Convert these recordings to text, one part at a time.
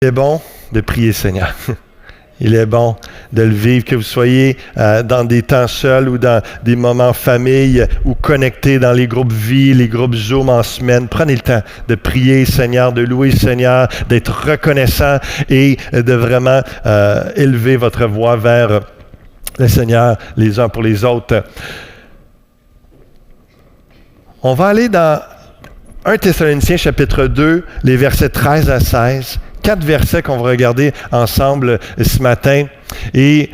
Il est bon de prier le Seigneur. Il est bon de le vivre, que vous soyez dans des temps seuls ou dans des moments famille ou connectés dans les groupes vie, les groupes Zoom en semaine. Prenez le temps de prier le Seigneur, de louer le Seigneur, d'être reconnaissant et de vraiment élever votre voix vers le Seigneur les uns pour les autres. On va aller dans 1 Thessaloniciens chapitre 2, les versets 13 à 16. 4 versets qu'on va regarder ensemble ce matin. Et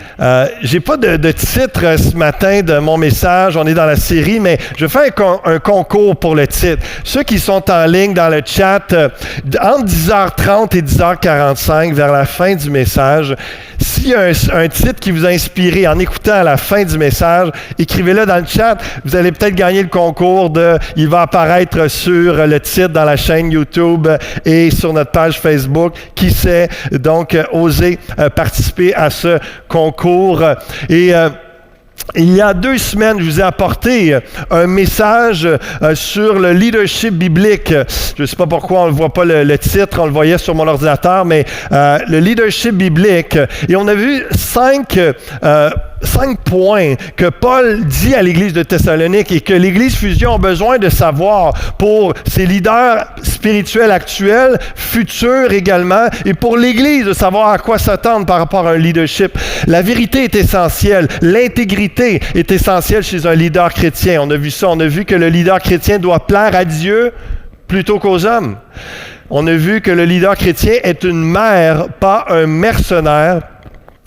j'ai pas de titre ce matin de mon message, on est dans la série, mais je fais un concours pour le titre. Ceux qui sont en ligne dans le chat, entre 10h30 et 10h45, vers la fin du message, s'il y a un titre qui vous a inspiré en écoutant à la fin du message, écrivez-le dans le chat. Vous allez peut-être gagner le concours il va apparaître sur le titre dans la chaîne YouTube et sur notre page Facebook. Qui sait donc oser participer à ce concours. Et il y a 2 semaines, je vous ai apporté un message sur le leadership biblique. Je ne sais pas pourquoi on ne voit pas le titre, on le voyait sur mon ordinateur, mais le leadership biblique. Et on a vu 5 points que Paul dit à l'Église de Thessalonique et que l'Église Fusion a besoin de savoir pour ses leaders spirituels actuels, futurs également, et pour l'Église de savoir à quoi s'attendre par rapport à un leadership. La vérité est essentielle, l'intégrité est essentielle chez un leader chrétien. On a vu ça, on a vu que le leader chrétien doit plaire à Dieu plutôt qu'aux hommes. On a vu que le leader chrétien est une mère, pas un mercenaire.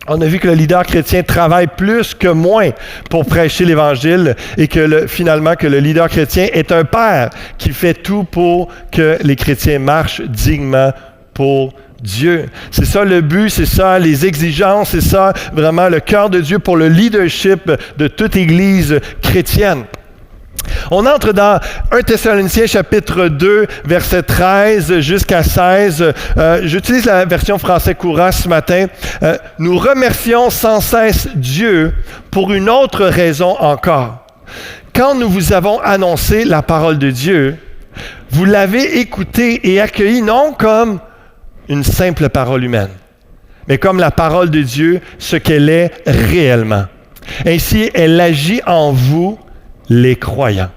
On a vu que le leader chrétien travaille plus que moins pour prêcher l'Évangile et que finalement que le leader chrétien est un père qui fait tout pour que les chrétiens marchent dignement pour Dieu. C'est ça le but, c'est ça les exigences, c'est ça vraiment le cœur de Dieu pour le leadership de toute Église chrétienne. On entre dans 1 Thessaloniciens chapitre 2, verset 13 jusqu'à 16. J'utilise la version français courant ce matin. Nous remercions sans cesse Dieu pour une autre raison encore. Quand nous vous avons annoncé la parole de Dieu, vous l'avez écoutée et accueillie non comme une simple parole humaine, mais comme la parole de Dieu, ce qu'elle est réellement. Ainsi, elle agit en vous, les croyants.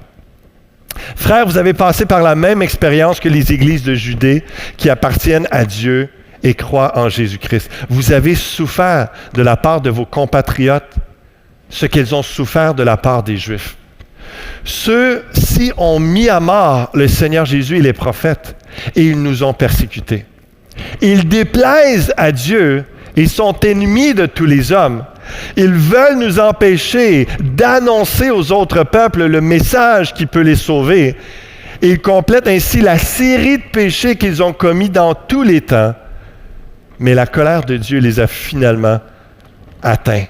Frères, vous avez passé par la même expérience que les églises de Judée qui appartiennent à Dieu et croient en Jésus-Christ. Vous avez souffert de la part de vos compatriotes ce qu'ils ont souffert de la part des Juifs. Ceux-ci ont mis à mort le Seigneur Jésus et les prophètes et ils nous ont persécutés. Ils déplaisent à Dieu et sont ennemis de tous les hommes. Ils veulent nous empêcher d'annoncer aux autres peuples le message qui peut les sauver. Ils complètent ainsi la série de péchés qu'ils ont commis dans tous les temps. Mais la colère de Dieu les a finalement atteints.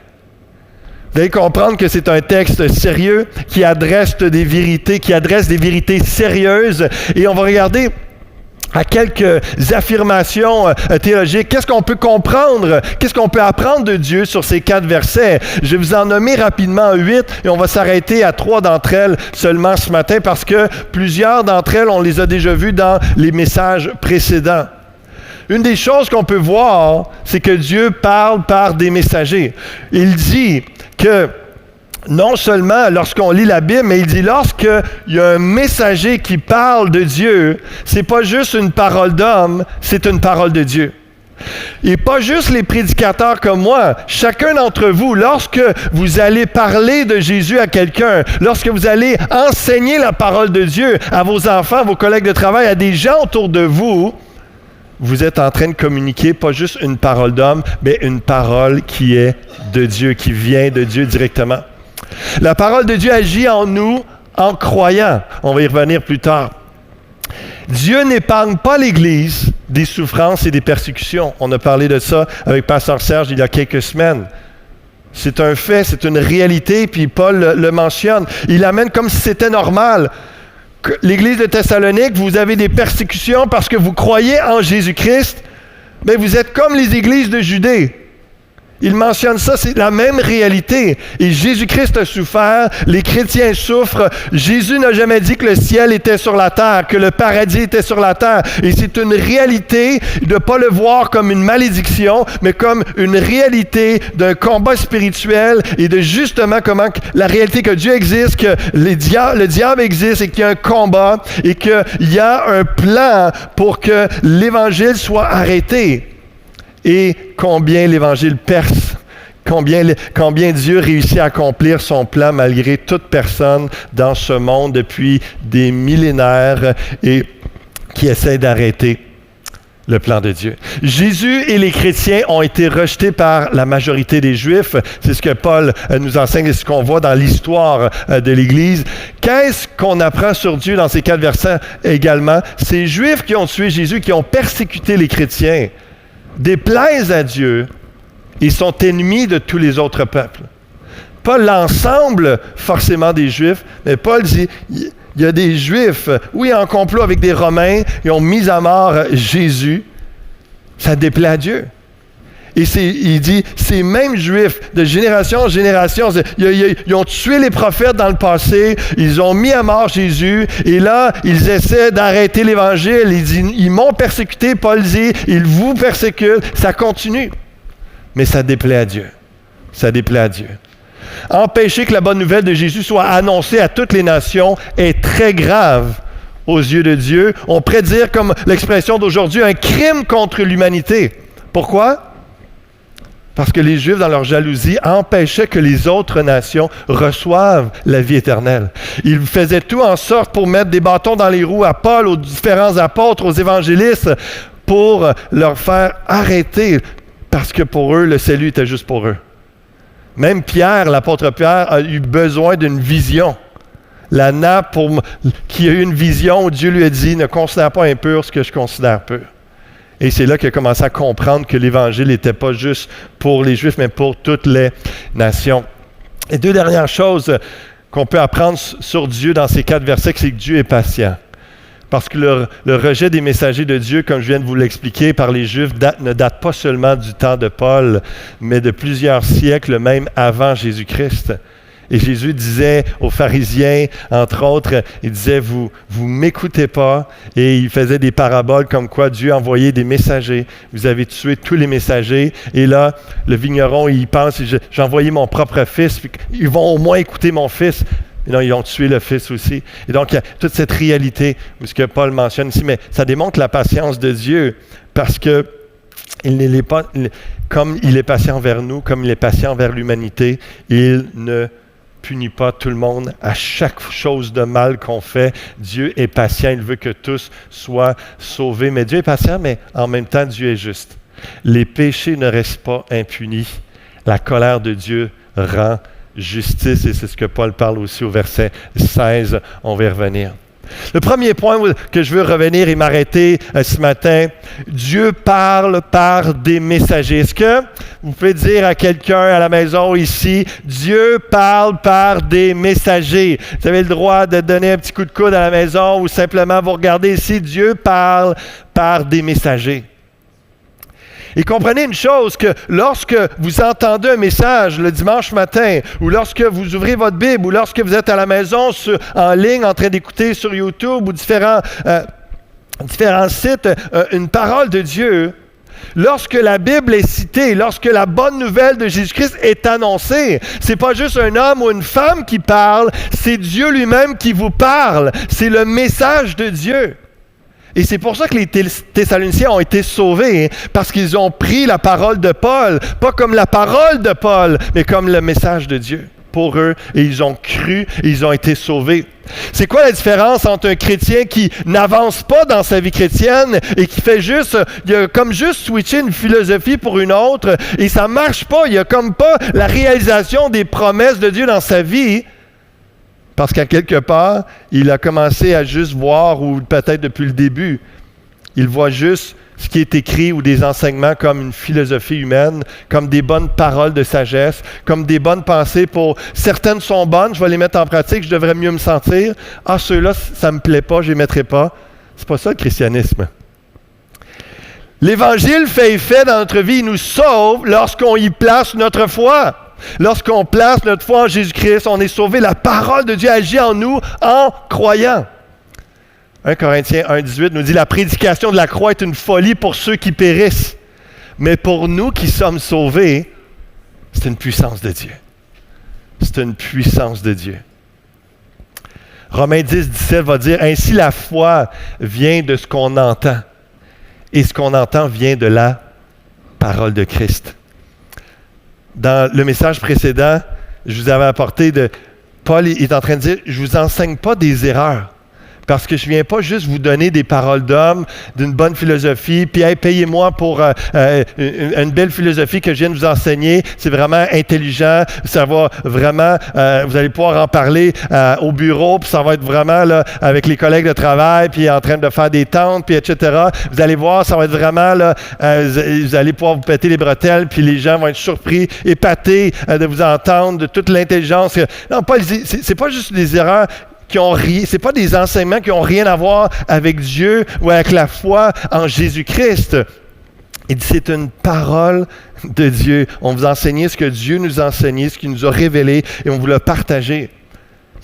Vous allez comprendre que c'est un texte sérieux qui adresse des vérités sérieuses. Et on va regarder à quelques affirmations théologiques. Qu'est-ce qu'on peut comprendre? Qu'est-ce qu'on peut apprendre de Dieu sur ces 4 versets? Je vais vous en nommer rapidement 8 et on va s'arrêter à 3 d'entre elles seulement ce matin parce que plusieurs d'entre elles, on les a déjà vues dans les messages précédents. Une des choses qu'on peut voir, c'est que Dieu parle par des messagers. Il dit que non seulement lorsqu'on lit la Bible, mais il dit lorsqu'il y a un messager qui parle de Dieu, c'est pas juste une parole d'homme, c'est une parole de Dieu. Et pas juste les prédicateurs comme moi. Chacun d'entre vous, lorsque vous allez parler de Jésus à quelqu'un, lorsque vous allez enseigner la parole de Dieu à vos enfants, à vos collègues de travail, à des gens autour de vous, vous êtes en train de communiquer pas juste une parole d'homme, mais une parole qui est de Dieu, qui vient de Dieu directement. La parole de Dieu agit en nous en croyant. On va y revenir plus tard. Dieu n'épargne pas l'Église des souffrances et des persécutions. On a parlé de ça avec Pasteur Serge il y a quelques semaines. C'est un fait, c'est une réalité, puis Paul le mentionne. Il l'amène comme si c'était normal. L'Église de Thessalonique, vous avez des persécutions parce que vous croyez en Jésus-Christ, mais vous êtes comme les églises de Judée. Il mentionne ça, c'est la même réalité. Et Jésus-Christ a souffert, les chrétiens souffrent. Jésus n'a jamais dit que le ciel était sur la terre, que le paradis était sur la terre. Et c'est une réalité de ne pas le voir comme une malédiction, mais comme une réalité d'un combat spirituel et de justement comment la réalité que Dieu existe, que le diable existe et qu'il y a un combat et qu'il y a un plan pour que l'Évangile soit arrêté. Et combien l'Évangile perce, combien Dieu réussit à accomplir son plan malgré toute personne dans ce monde depuis des millénaires et qui essaie d'arrêter le plan de Dieu. Jésus et les chrétiens ont été rejetés par la majorité des Juifs. C'est ce que Paul nous enseigne et ce qu'on voit dans l'histoire de l'Église. Qu'est-ce qu'on apprend sur Dieu dans ces 4 versets également? Ces Juifs qui ont tué Jésus, qui ont persécuté les chrétiens, déplaisent à Dieu et sont ennemis de tous les autres peuples. Pas l'ensemble forcément des Juifs, mais Paul dit, il y a des Juifs, oui, en complot avec des Romains, ils ont mis à mort Jésus. Ça déplaît à Dieu. Et il dit, ces mêmes Juifs, de génération en génération, ils ont tué les prophètes dans le passé, ils ont mis à mort Jésus, et là, ils essaient d'arrêter l'Évangile. Ils m'ont persécuté, Paul dit, ils vous persécutent. Ça continue. Mais ça déplaît à Dieu. Ça déplaît à Dieu. Empêcher que la bonne nouvelle de Jésus soit annoncée à toutes les nations est très grave aux yeux de Dieu. On pourrait dire, comme l'expression d'aujourd'hui, un crime contre l'humanité. Pourquoi? Parce que les Juifs, dans leur jalousie, empêchaient que les autres nations reçoivent la vie éternelle. Ils faisaient tout en sorte pour mettre des bâtons dans les roues à Paul, aux différents apôtres, aux évangélistes, pour leur faire arrêter, parce que pour eux, le salut était juste pour eux. Même Pierre, l'apôtre Pierre, a eu besoin d'une vision. La nappe qui a eu une vision où Dieu lui a dit « Ne considère pas impur ce que je considère pur ». Et c'est là qu'il a commencé à comprendre que l'Évangile n'était pas juste pour les Juifs, mais pour toutes les nations. Et 2 dernières choses qu'on peut apprendre sur Dieu dans ces 4 versets, c'est que Dieu est patient. Parce que le rejet des messagers de Dieu, comme je viens de vous l'expliquer, par les Juifs, ne date pas seulement du temps de Paul, mais de plusieurs siècles, même avant Jésus-Christ. Et Jésus disait aux pharisiens, entre autres, il disait, vous m'écoutez pas, et il faisait des paraboles comme quoi Dieu envoyait des messagers. Vous avez tué tous les messagers, et là, le vigneron, il pense, j'ai envoyé mon propre fils, ils vont au moins écouter mon fils. Et non, ils ont tué le Fils aussi. Et donc, il y a toute cette réalité, ce que Paul mentionne ici, mais ça démontre la patience de Dieu, parce que comme il est patient vers nous, comme il est patient vers l'humanité, il ne punit pas tout le monde à chaque chose de mal qu'on fait. Dieu est patient, il veut que tous soient sauvés. Mais Dieu est patient, mais en même temps, Dieu est juste. Les péchés ne restent pas impunis. La colère de Dieu rend justice, et c'est ce que Paul parle aussi au verset 16. On va y revenir. Le premier point que je veux revenir et m'arrêter ce matin, Dieu parle par des messagers. Est-ce que vous pouvez dire à quelqu'un à la maison ici, Dieu parle par des messagers? Vous avez le droit de donner un petit coup de coude à la maison ou simplement vous regardez ici, Dieu parle par des messagers. Et comprenez une chose, que lorsque vous entendez un message le dimanche matin, ou lorsque vous ouvrez votre Bible, ou lorsque vous êtes à la maison en ligne en train d'écouter sur YouTube ou différents sites, une parole de Dieu, lorsque la Bible est citée, lorsque la bonne nouvelle de Jésus-Christ est annoncée, c'est pas juste un homme ou une femme qui parle, c'est Dieu lui-même qui vous parle. C'est le message de Dieu. Et c'est pour ça que les Thessaloniciens ont été sauvés, parce qu'ils ont pris la parole de Paul, pas comme la parole de Paul, mais comme le message de Dieu pour eux, et ils ont cru, et ils ont été sauvés. C'est quoi la différence entre un chrétien qui n'avance pas dans sa vie chrétienne et qui fait juste, il a comme juste switché une philosophie pour une autre, et ça marche pas, il a comme pas la réalisation des promesses de Dieu dans sa vie, parce qu'à quelque part, il a commencé à juste voir, ou peut-être depuis le début, il voit juste ce qui est écrit ou des enseignements comme une philosophie humaine, comme des bonnes paroles de sagesse, comme des bonnes pensées pour... Certaines sont bonnes, je vais les mettre en pratique, je devrais mieux me sentir. Ah, ceux-là, ça ne me plaît pas, je ne les mettrai pas. C'est pas ça le christianisme. L'Évangile fait effet dans notre vie, il nous sauve lorsqu'on y place notre foi. Lorsqu'on place notre foi en Jésus-Christ, on est sauvé. La parole de Dieu agit en nous en croyant. 1 Corinthiens 1,18 nous dit « La prédication de la croix est une folie pour ceux qui périssent. Mais pour nous qui sommes sauvés, c'est une puissance de Dieu. » C'est une puissance de Dieu. Romains 10, 17 va dire « Ainsi la foi vient de ce qu'on entend. Et ce qu'on entend vient de la parole de Christ. » Dans le message précédent, je vous avais apporté Paul est en train de dire « Je ne vous enseigne pas des erreurs. » Parce que je ne viens pas juste vous donner des paroles d'homme, d'une bonne philosophie, puis hey, payez-moi pour une belle philosophie que je viens de vous enseigner. C'est vraiment intelligent, ça va vraiment, vous allez pouvoir en parler au bureau, puis ça va être vraiment là, avec les collègues de travail, puis en train de faire des tentes, puis etc. Vous allez voir, ça va être vraiment, là, vous allez pouvoir vous péter les bretelles, puis les gens vont être surpris, épatés de vous entendre, de toute l'intelligence. Non, Paul dit, c'est pas juste des erreurs, c'est pas des enseignements qui n'ont rien à voir avec Dieu ou avec la foi en Jésus-Christ. Il dit c'est une parole de Dieu. On vous a enseigné ce que Dieu nous a enseigné, ce qu'il nous a révélé et on vous l'a partagé.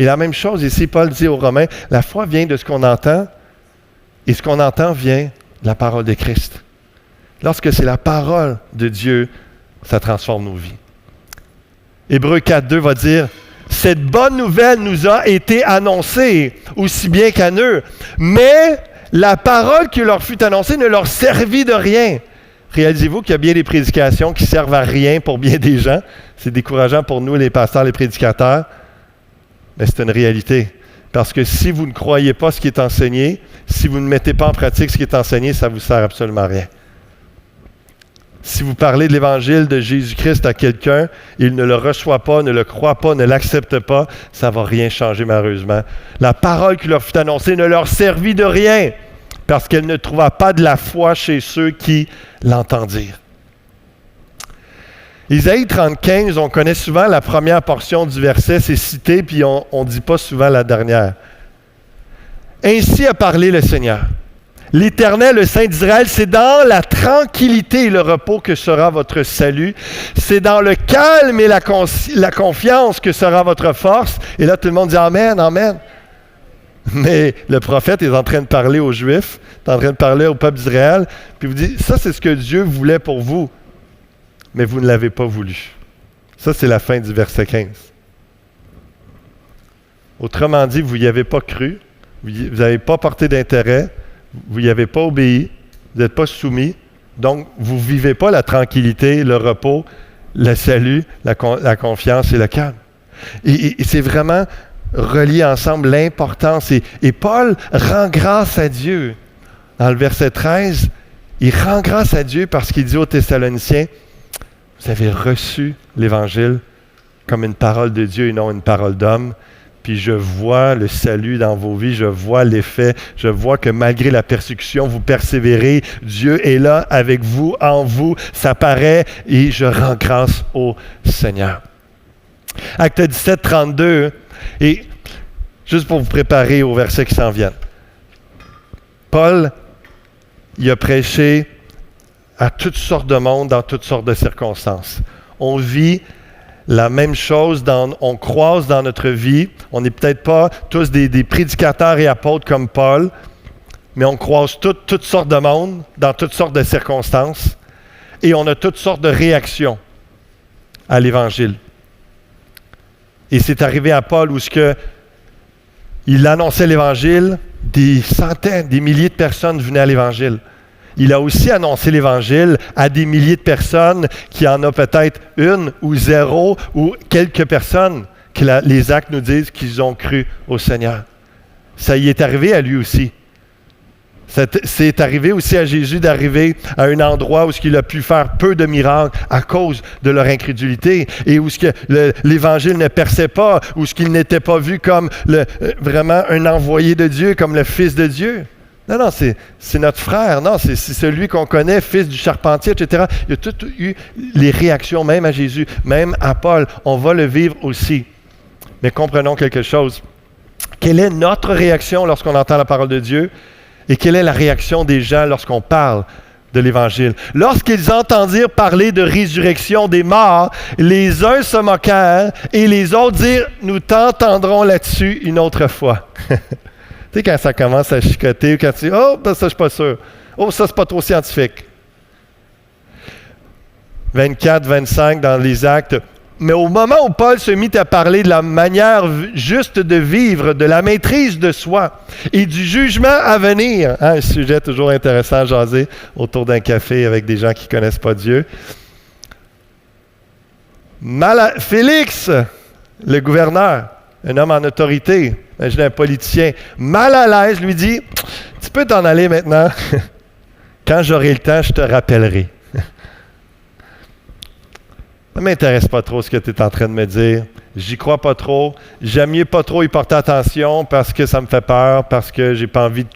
Et la même chose ici, Paul dit aux Romains, la foi vient de ce qu'on entend et ce qu'on entend vient de la parole de Christ. Lorsque c'est la parole de Dieu, ça transforme nos vies. Hébreux 4.2 va dire cette bonne nouvelle nous a été annoncée, aussi bien qu'à eux. Mais la parole qui leur fut annoncée ne leur servit de rien. Réalisez-vous qu'il y a bien des prédications qui servent à rien pour bien des gens. C'est décourageant pour nous, les pasteurs, les prédicateurs. Mais c'est une réalité. Parce que si vous ne croyez pas ce qui est enseigné, si vous ne mettez pas en pratique ce qui est enseigné, ça ne vous sert absolument à rien. Si vous parlez de l'Évangile de Jésus-Christ à quelqu'un, il ne le reçoit pas, ne le croit pas, ne l'accepte pas, ça ne va rien changer malheureusement. La parole qui leur fut annoncée ne leur servit de rien parce qu'elle ne trouva pas de la foi chez ceux qui l'entendirent. Isaïe 35, on connaît souvent la première portion du verset, c'est cité, puis on ne dit pas souvent la dernière. Ainsi a parlé le Seigneur. L'Éternel, le Saint d'Israël, c'est dans la tranquillité et le repos que sera votre salut. C'est dans le calme et la confiance que sera votre force. Et là, tout le monde dit « Amen, Amen ». Mais le prophète est en train de parler aux Juifs, est en train de parler au peuple d'Israël, puis vous dit « Ça, c'est ce que Dieu voulait pour vous, mais vous ne l'avez pas voulu. » Ça, c'est la fin du verset 15. Autrement dit, vous n'y avez pas cru, vous n'avez pas porté d'intérêt, vous n'y avez pas obéi, vous n'êtes pas soumis, donc vous ne vivez pas la tranquillité, le repos, le salut, la confiance et le calme. Et c'est vraiment relié ensemble l'importance. Et Paul rend grâce à Dieu. Dans le verset 13, il rend grâce à Dieu parce qu'il dit aux Thessaloniciens, vous avez reçu l'Évangile comme une parole de Dieu et non une parole d'homme. Puis je vois le salut dans vos vies, je vois l'effet, je vois que malgré la persécution, vous persévérez. Dieu est là avec vous, en vous, ça paraît et je rends grâce au Seigneur. Acte 17, 32, et juste pour vous préparer au verset qui s'en vient. Paul, il a prêché à toutes sortes de monde, dans toutes sortes de circonstances. On vit la même chose, on croise dans notre vie. On n'est peut-être pas tous des prédicateurs et apôtres comme Paul, mais on croise toutes sortes de monde, dans toutes sortes de circonstances, et on a toutes sortes de réactions à l'Évangile. Et c'est arrivé à Paul où il annonçait l'Évangile, des centaines, des milliers de personnes venaient à l'Évangile. Il a aussi annoncé l'Évangile à des milliers de personnes qui en ont peut-être une ou zéro ou quelques personnes que les actes nous disent qu'ils ont cru au Seigneur. Ça y est arrivé à lui aussi. C'est arrivé aussi à Jésus d'arriver à un endroit où il a pu faire peu de miracles à cause de leur incrédulité et où l'Évangile ne perçait pas, où il n'était pas vu comme vraiment un envoyé de Dieu, comme le Fils de Dieu. Non, c'est notre frère. Non, c'est celui qu'on connaît, fils du charpentier, etc. Il y a tout eu les réactions, même à Jésus, même à Paul. On va le vivre aussi. Mais comprenons quelque chose. Quelle est notre réaction lorsqu'on entend la parole de Dieu? Et quelle est la réaction des gens lorsqu'on parle de l'Évangile. Lorsqu'ils entendirent parler de résurrection des morts, les uns se moquèrent et les autres dirent, nous t'entendrons là-dessus une autre fois. Tu sais, quand ça commence à chicoter, quand tu dis, oh, ben ça, je suis pas sûr. Oh, ça, c'est pas trop scientifique. 24, 25 dans les Actes. Mais au moment où Paul se mit à parler de la manière juste de vivre, de la maîtrise de soi et du jugement à venir, un sujet toujours intéressant à jaser autour d'un café avec des gens qui ne connaissent pas Dieu. Félix, le gouverneur, un homme en autorité, imaginez un politicien, mal à l'aise, lui dit, « Tu peux t'en aller maintenant. Quand j'aurai le temps, je te rappellerai. » Ça ne m'intéresse pas trop ce que tu es en train de me dire. J'y crois pas trop. J'aime mieux pas trop y porter attention parce que ça me fait peur, parce que j'ai pas envie de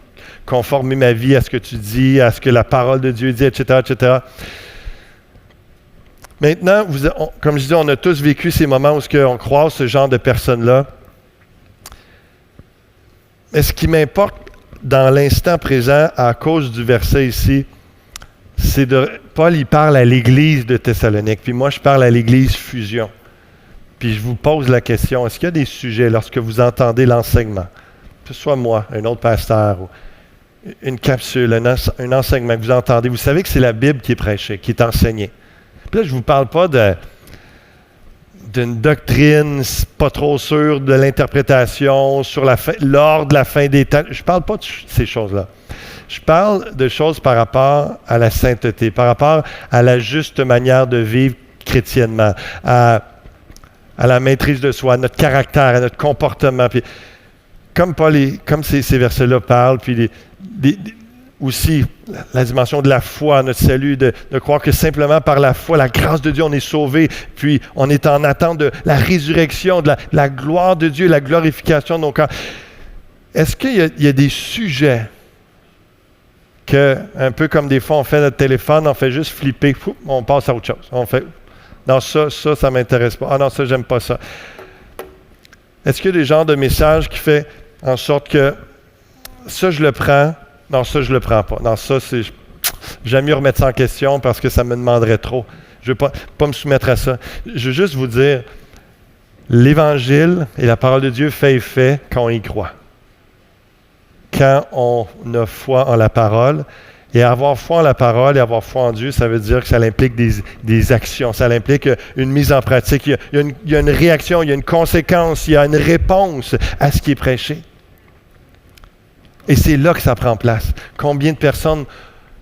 conformer ma vie à ce que tu dis, à ce que la parole de Dieu dit, etc., etc. Maintenant, comme je dis, on a tous vécu ces moments où on croise ce genre de personnes-là. Mais ce qui m'importe dans l'instant présent, à cause du verset ici, c'est Paul, il parle à l'Église de Thessalonique, puis moi, je parle à l'Église Fusion. Puis je vous pose la question, est-ce qu'il y a des sujets lorsque vous entendez l'enseignement, que ce soit moi, un autre pasteur, ou une capsule, un enseignement que vous entendez, vous savez que c'est la Bible qui est prêchée, qui est enseignée. Puis là, je ne vous parle pas d'une doctrine pas trop sûre de l'interprétation sur l'ordre de la fin des temps. Je ne parle pas de ces choses-là. Je parle de choses par rapport à la sainteté, par rapport à la juste manière de vivre chrétiennement, à la maîtrise de soi, à notre caractère, à notre comportement. Puis, comme ces versets-là parlent, puis aussi la dimension de la foi, notre salut, de croire que simplement par la foi, la grâce de Dieu, on est sauvé, puis on est en attente de la résurrection, de la gloire de Dieu, la glorification de nos corps. Est-ce qu'il y a des sujets que, un peu comme des fois on fait notre téléphone, on fait juste flipper, on passe à autre chose. On fait, non, ça ne m'intéresse pas. Ah non, ça, j'aime pas ça. Est-ce qu'il y a des genres de messages qui fait en sorte que ça, je le prends, non, ça, je le prends pas. Non, ça, j'aime mieux remettre ça en question parce que ça me demanderait trop. Je ne veux pas me soumettre à ça. Je veux juste vous dire, l'Évangile et la parole de Dieu fait effet quand on y croit. Quand on a foi en la parole, et avoir foi en la parole et avoir foi en Dieu, ça veut dire que ça implique des actions, ça implique une mise en pratique. Il y a une réaction, il y a une conséquence, il y a une réponse à ce qui est prêché. Et c'est là que ça prend place. Combien de personnes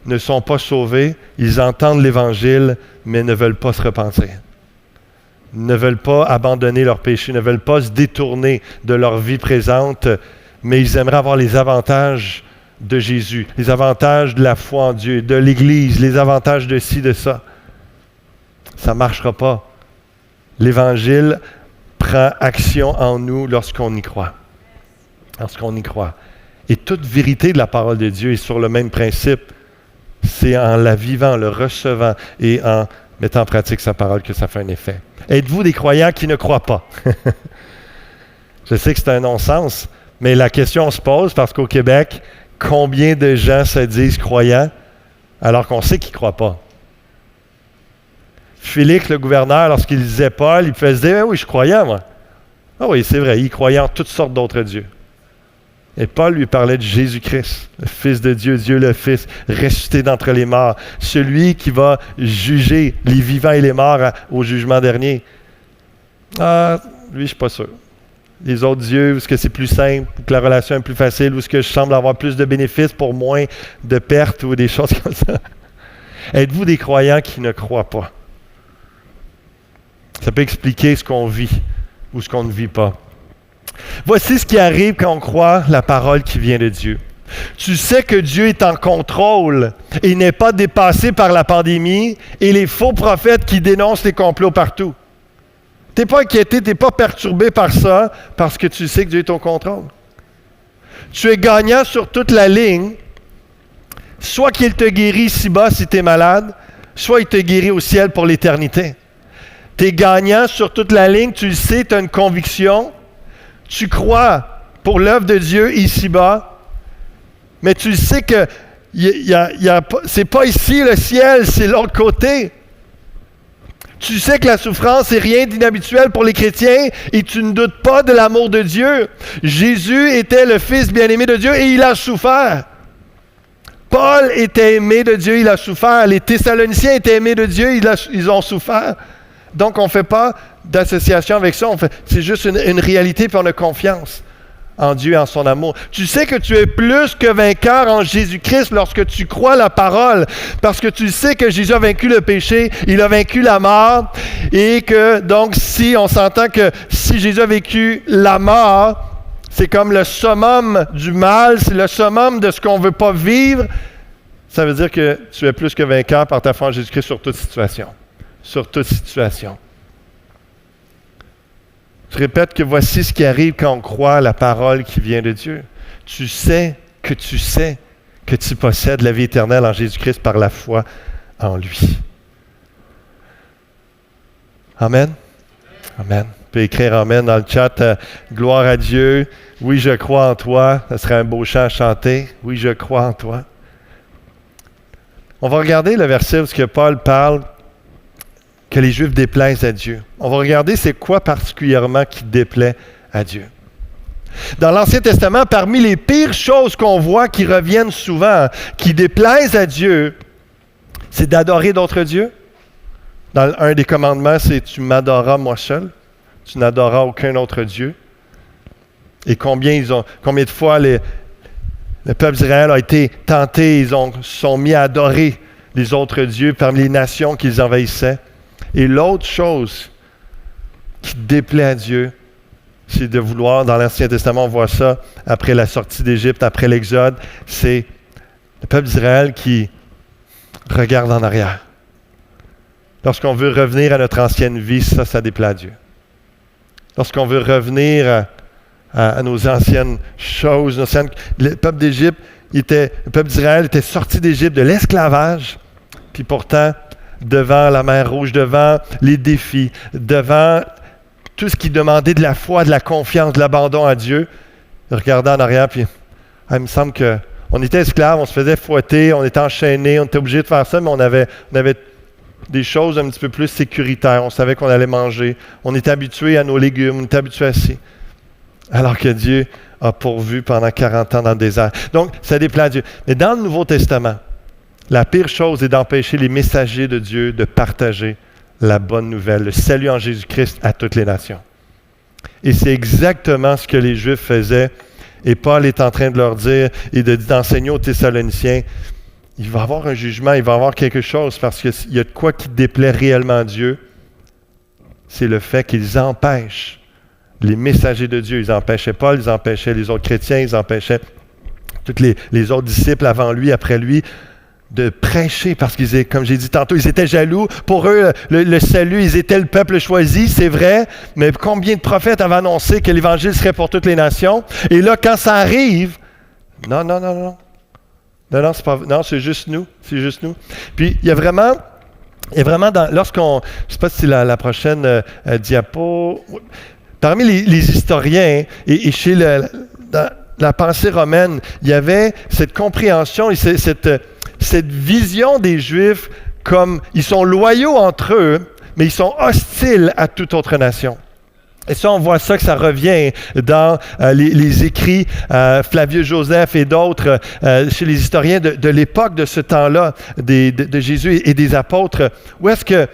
ne sont pas sauvées, ils entendent l'Évangile, mais ne veulent pas se repentir. Ne veulent pas abandonner leur péché, ne veulent pas se détourner de leur vie présente, mais ils aimeraient avoir les avantages de Jésus, les avantages de la foi en Dieu, de l'Église, les avantages de ci, de ça. Ça ne marchera pas. L'Évangile prend action en nous lorsqu'on y croit. Lorsqu'on y croit. Et toute vérité de la parole de Dieu est sur le même principe. C'est en la vivant, en le recevant et en mettant en pratique sa parole que ça fait un effet. Êtes-vous des croyants qui ne croient pas? Je sais que c'est un non-sens, mais la question se pose parce qu'au Québec, combien de gens se disent croyants alors qu'on sait qu'ils ne croient pas? Félix, le gouverneur, lorsqu'il disait Paul, il pouvait se dire, oui, je croyais, moi. Ah oui, c'est vrai, il croyait en toutes sortes d'autres dieux. Et Paul lui parlait de Jésus-Christ, le Fils de Dieu, Dieu le Fils, ressuscité d'entre les morts, celui qui va juger les vivants et les morts au jugement dernier. Ah, lui, je ne suis pas sûr. Les autres dieux, est-ce que c'est plus simple, ou que la relation est plus facile, ou est-ce que je semble avoir plus de bénéfices pour moins de pertes ou des choses comme ça? Êtes-vous des croyants qui ne croient pas? Ça peut expliquer ce qu'on vit ou ce qu'on ne vit pas. Voici ce qui arrive quand on croit la parole qui vient de Dieu. Tu sais que Dieu est en contrôle et n'est pas dépassé par la pandémie et les faux prophètes qui dénoncent les complots partout. Tu n'es pas inquiété, tu n'es pas perturbé par ça parce que tu sais que Dieu est au contrôle. Tu es gagnant sur toute la ligne, soit qu'il te guérit ici-bas si tu es malade, soit il te guérit au ciel pour l'éternité. Tu es gagnant sur toute la ligne, tu le sais, tu as une conviction. Tu crois pour l'œuvre de Dieu ici-bas, mais tu sais que c'est pas ici le ciel, c'est l'autre côté. Tu sais que la souffrance n'est rien d'inhabituel pour les chrétiens et tu ne doutes pas de l'amour de Dieu. Jésus était le Fils bien-aimé de Dieu et il a souffert. Paul était aimé de Dieu, il a souffert. Les Thessaloniciens étaient aimés de Dieu, ils ont souffert. Donc, on ne fait pas d'association avec ça. C'est juste une réalité, puis on a confiance en Dieu et en son amour. Tu sais que tu es plus que vainqueur en Jésus-Christ lorsque tu crois la parole, parce que tu sais que Jésus a vaincu le péché, il a vaincu la mort, et que donc si on s'entend que si Jésus a vécu la mort, c'est comme le summum du mal, c'est le summum de ce qu'on ne veut pas vivre, ça veut dire que tu es plus que vainqueur par ta foi en Jésus-Christ sur toute situation. Sur toute situation. Je répète que voici ce qui arrive quand on croit à la parole qui vient de Dieu. Tu sais que tu possèdes la vie éternelle en Jésus-Christ par la foi en lui. Amen? Amen. Tu peux écrire Amen dans le chat. Gloire à Dieu. Oui, je crois en toi. Ce serait un beau chant à chanter. Oui, je crois en toi. On va regarder le verset où Paul parle que les Juifs déplaisent à Dieu. On va regarder c'est quoi particulièrement qui déplaît à Dieu. Dans l'Ancien Testament, parmi les pires choses qu'on voit qui reviennent souvent, qui déplaisent à Dieu, c'est d'adorer d'autres dieux. Dans un des commandements, c'est « Tu m'adoreras moi seul, tu n'adoreras aucun autre Dieu ». Et combien de fois le peuple d'Israël a été tenté, ils sont mis à adorer les autres dieux parmi les nations qu'ils envahissaient. Et l'autre chose qui déplaît à Dieu, c'est de vouloir, dans l'Ancien Testament, on voit ça après la sortie d'Égypte, après l'Exode, c'est le peuple d'Israël qui regarde en arrière. Lorsqu'on veut revenir à notre ancienne vie, ça déplaît à Dieu. Lorsqu'on veut revenir à nos anciennes choses, le peuple d'Égypte, le peuple d'Israël était sorti d'Égypte, de l'esclavage, puis pourtant, devant la mer Rouge, devant les défis, devant tout ce qui demandait de la foi, de la confiance, de l'abandon à Dieu, il regardait en arrière, puis il me semble qu'on était esclaves, on se faisait fouetter, on était enchaînés, on était obligés de faire ça, mais on avait des choses un petit peu plus sécuritaires. On savait qu'on allait manger. On était habitués à nos légumes, on était habitués à ci. Alors que Dieu a pourvu pendant 40 ans dans le désert. Donc, ça déplaît à Dieu. Mais dans le Nouveau Testament, la pire chose est d'empêcher les messagers de Dieu de partager la bonne nouvelle, le salut en Jésus-Christ à toutes les nations. Et c'est exactement ce que les Juifs faisaient. Et Paul est en train de leur dire et d'enseigner aux Thessaloniciens, il va y avoir un jugement, il va y avoir quelque chose parce qu'il y a de quoi qui déplaît réellement à Dieu. C'est le fait qu'ils empêchent les messagers de Dieu. Ils empêchaient Paul, ils empêchaient les autres chrétiens, ils empêchaient tous les autres disciples avant lui, après lui, de prêcher parce qu'ils, comme j'ai dit tantôt, ils étaient jaloux. Pour eux, le salut, ils étaient le peuple choisi, c'est vrai, mais combien de prophètes avaient annoncé que l'Évangile serait pour toutes les nations? Et là, quand ça arrive, non, c'est juste nous, Puis, il y a vraiment lorsqu'on, je ne sais pas si c'est la prochaine diapo, parmi les historiens et chez dans la pensée romaine, il y avait cette compréhension et cette vision des Juifs comme ils sont loyaux entre eux, mais ils sont hostiles à toute autre nation. Et ça, on voit ça que ça revient dans les écrits Flavius Joseph et d'autres chez les historiens de l'époque de ce temps-là, de Jésus et des apôtres, où est-ce que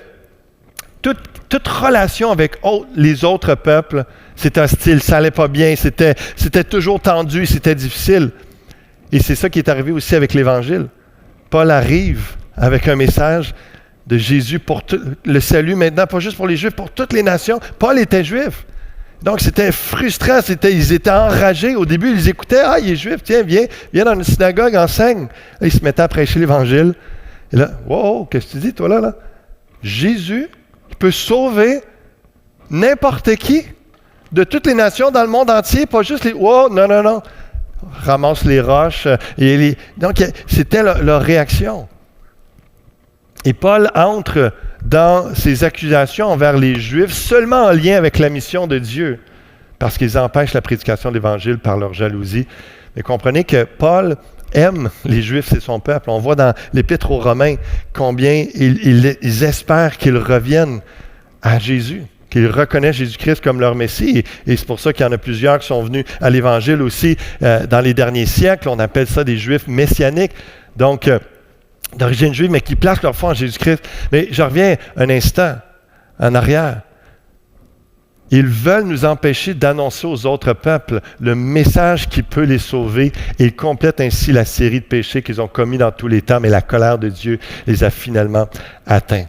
toute relation avec les autres peuples, c'était hostile, ça n'allait pas bien, c'était toujours tendu, c'était difficile. Et c'est ça qui est arrivé aussi avec l'Évangile. Paul arrive avec un message de Jésus pour le salut maintenant, pas juste pour les Juifs, pour toutes les nations. Paul était juif. Donc, c'était frustrant, ils étaient enragés. Au début, ils écoutaient, « Ah, il est juif, tiens, viens dans une synagogue, enseigne. » Là, ils se mettaient à prêcher l'Évangile. Et là, « Wow, qu'est-ce que tu dis, toi, là? Jésus peut sauver n'importe qui de toutes les nations dans le monde entier, pas juste les... Wow, non. Ramasse les roches. Donc, c'était leur réaction. Et Paul entre dans ses accusations envers les Juifs seulement en lien avec la mission de Dieu, parce qu'ils empêchent la prédication de l'Évangile par leur jalousie. Mais comprenez que Paul aime les Juifs, c'est son peuple. On voit dans l'Épître aux Romains combien ils espèrent qu'ils reviennent à Jésus, qu'ils reconnaissent Jésus-Christ comme leur Messie. Et c'est pour ça qu'il y en a plusieurs qui sont venus à l'Évangile aussi dans les derniers siècles. On appelle ça des Juifs messianiques, donc d'origine juive, mais qui placent leur foi en Jésus-Christ. Mais je reviens un instant en arrière. Ils veulent nous empêcher d'annoncer aux autres peuples le message qui peut les sauver et ils complètent ainsi la série de péchés qu'ils ont commis dans tous les temps, mais la colère de Dieu les a finalement atteints.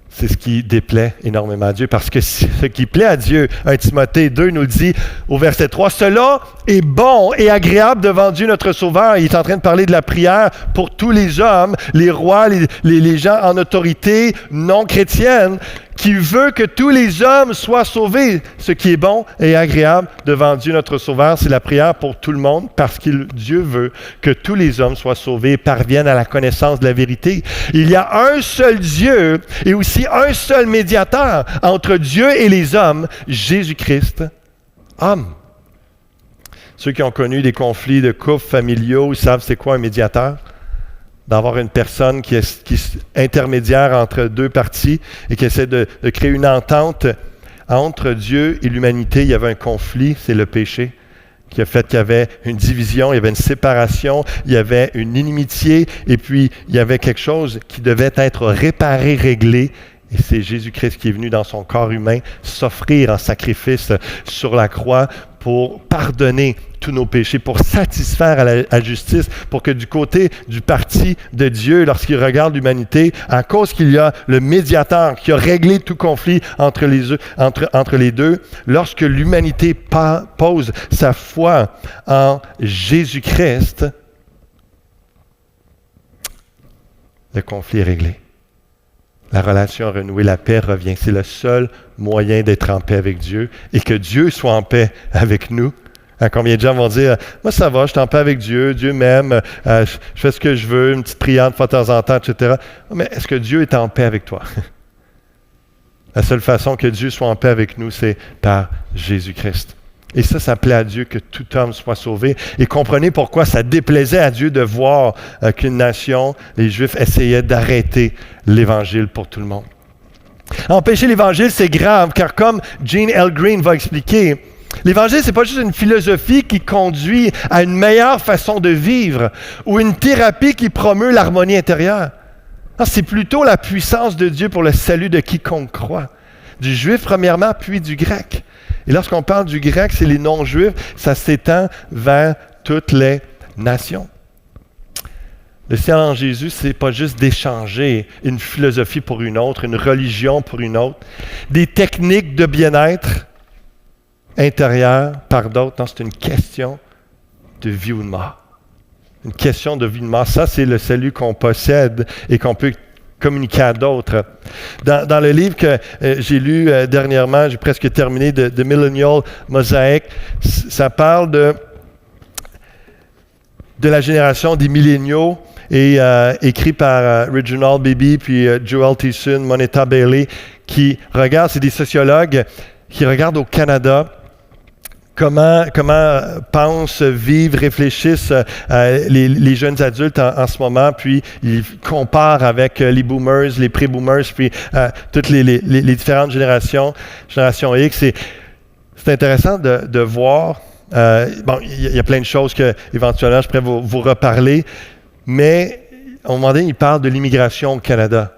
C'est ce qui déplaît énormément à Dieu, parce que ce qui plaît à Dieu, 1 Timothée 2 nous dit au verset 3, « Cela est bon et agréable devant Dieu notre Sauveur. » Il est en train de parler de la prière pour tous les hommes, les rois, les gens en autorité non chrétienne, qui veut que tous les hommes soient sauvés. Ce qui est bon et agréable devant Dieu notre Sauveur, c'est la prière pour tout le monde, parce que Dieu veut que tous les hommes soient sauvés et parviennent à la connaissance de la vérité. Il y a un seul Dieu et aussi un seul médiateur entre Dieu et les hommes, Jésus-Christ, homme. Ceux qui ont connu des conflits de couple familiaux savent c'est quoi un médiateur? D'avoir une personne qui est intermédiaire entre deux parties et qui essaie de créer une entente entre Dieu et l'humanité. Il y avait un conflit, c'est le péché, qui a fait qu'il y avait une division, il y avait une séparation, il y avait une inimitié, et puis il y avait quelque chose qui devait être réparé, réglé. Et c'est Jésus-Christ qui est venu dans son corps humain s'offrir en sacrifice sur la croix pour pardonner tous nos péchés, pour satisfaire à la justice, pour que du côté du parti de Dieu, lorsqu'il regarde l'humanité, à cause qu'il y a le médiateur qui a réglé tout conflit entre les deux, lorsque l'humanité pose sa foi en Jésus-Christ, le conflit est réglé. La relation renouée, la paix revient. C'est le seul moyen d'être en paix avec Dieu et que Dieu soit en paix avec nous. Combien de gens vont dire « Moi, ça va, je suis en paix avec Dieu, Dieu m'aime, je fais ce que je veux, une petite prière de temps en temps, etc. » Mais est-ce que Dieu est en paix avec toi? La seule façon que Dieu soit en paix avec nous, c'est par Jésus-Christ. Et ça plaît à Dieu que tout homme soit sauvé. Et comprenez pourquoi ça déplaisait à Dieu de voir qu'une nation, les Juifs, essayaient d'arrêter l'Évangile pour tout le monde. Empêcher l'Évangile, c'est grave, car comme Gene L. Green va expliquer, l'Évangile, ce n'est pas juste une philosophie qui conduit à une meilleure façon de vivre ou une thérapie qui promeut l'harmonie intérieure. Non, c'est plutôt la puissance de Dieu pour le salut de quiconque croit. Du juif, premièrement, puis du grec. Et lorsqu'on parle du grec, c'est les non-juifs, ça s'étend vers toutes les nations. Le ciel en Jésus, ce n'est pas juste d'échanger une philosophie pour une autre, une religion pour une autre, des techniques de bien-être intérieur par d'autres. Non, c'est une question de vie ou de mort. Une question de vie ou de mort. Ça, c'est le salut qu'on possède et qu'on peut communiquer à d'autres. Dans le livre que j'ai lu dernièrement, j'ai presque terminé, de Millennial Mosaic, ça parle de la génération des milléniaux et écrit par Reginald Beebe puis Joel Thiessen, Moneta Bailey, qui regardent, c'est des sociologues qui regardent au Canada comment pensent, vivent, réfléchissent les jeunes adultes en ce moment, puis ils comparent avec les boomers, les pré-boomers, puis toutes les différentes générations X. C'est intéressant de voir. Il y a plein de choses que éventuellement je pourrais vous reparler, mais à un moment donné, il parle de l'immigration au Canada.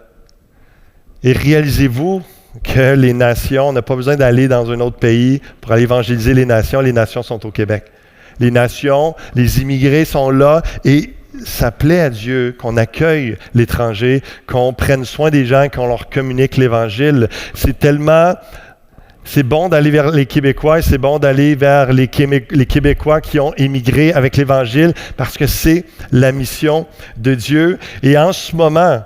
Et réalisez-vous que les nations, on n'a pas besoin d'aller dans un autre pays pour aller évangéliser les nations sont au Québec. Les nations, les immigrés sont là et ça plaît à Dieu qu'on accueille l'étranger, qu'on prenne soin des gens, qu'on leur communique l'Évangile. C'est bon d'aller vers les Québécois et c'est bon d'aller vers les Québécois qui ont émigré avec l'Évangile parce que c'est la mission de Dieu. Et en ce moment,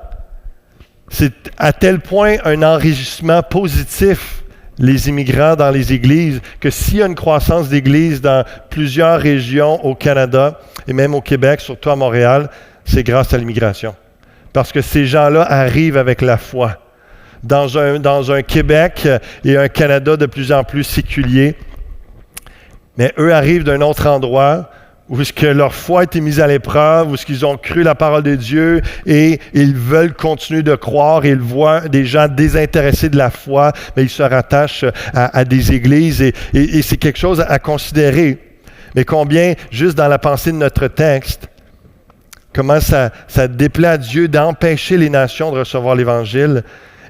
c'est à tel point un enrichissement positif, les immigrants dans les églises, que s'il y a une croissance d'églises dans plusieurs régions au Canada et même au Québec, surtout à Montréal, c'est grâce à l'immigration. Parce que ces gens-là arrivent avec la foi. Dans un Québec et un Canada de plus en plus séculier, mais eux arrivent d'un autre endroit où est-ce que leur foi a été mise à l'épreuve, où est-ce qu'ils ont cru la parole de Dieu et ils veulent continuer de croire et ils voient des gens désintéressés de la foi, mais ils se rattachent à des églises et c'est quelque chose à considérer. Mais combien, juste dans la pensée de notre texte, comment ça déplaît à Dieu d'empêcher les nations de recevoir l'Évangile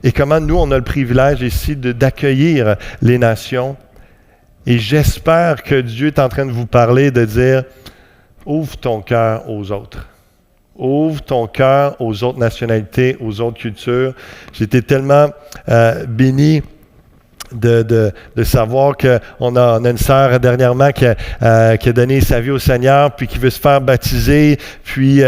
et comment nous, on a le privilège ici d'accueillir les nations. Et j'espère que Dieu est en train de vous parler, de dire, ouvre ton cœur aux autres. Ouvre ton cœur aux autres nationalités, aux autres cultures. J'étais tellement béni de savoir qu'on a une sœur dernièrement qui a donné sa vie au Seigneur, puis qui veut se faire baptiser, puis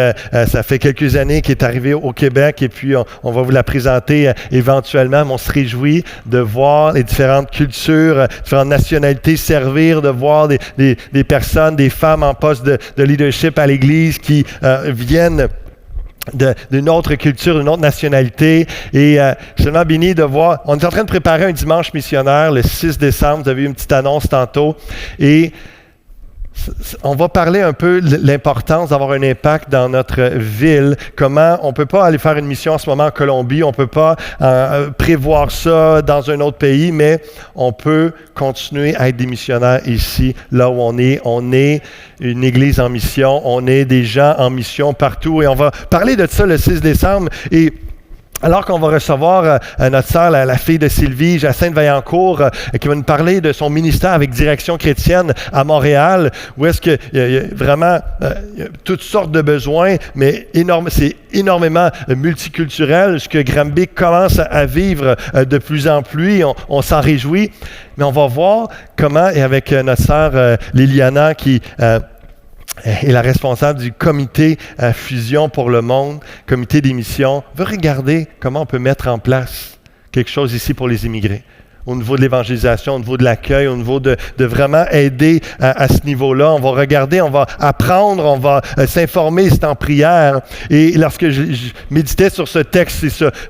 ça fait quelques années qu'elle est arrivée au Québec, et puis on va vous la présenter éventuellement, mais on se réjouit de voir les différentes cultures, différentes nationalités servir, de voir des personnes, des femmes en poste de leadership à l'Église qui viennent d'une autre culture, d'une autre nationalité. Et je suis tellement béni de voir. On est en train de préparer un dimanche missionnaire le 6 décembre. Vous avez eu une petite annonce tantôt. Et on va parler un peu de l'importance d'avoir un impact dans notre ville. Comment on ne peut pas aller faire une mission en ce moment en Colombie. On ne peut pas prévoir ça dans un autre pays, mais on peut continuer à être des missionnaires ici, là où on est. On est une église en mission. On est des gens en mission partout. Et on va parler de ça le 6 décembre. Et alors qu'on va recevoir notre sœur, la fille de Sylvie, Jacinthe Vaillancourt, qui va nous parler de son ministère avec Direction chrétienne à Montréal, où est-ce qu'il y a vraiment toutes sortes de besoins, mais c'est énormément multiculturel, ce que Granby commence à vivre de plus en plus, on s'en réjouit, mais on va voir comment, et avec notre sœur Liliana qui est la responsable du comité Fusion pour le monde, comité des missions, veut regarder comment on peut mettre en place quelque chose ici pour les immigrés, au niveau de l'évangélisation, au niveau de l'accueil, au niveau de vraiment aider à ce niveau-là. On va regarder, on va apprendre, on va s'informer, c'est en prière. Et lorsque je méditais sur ce texte,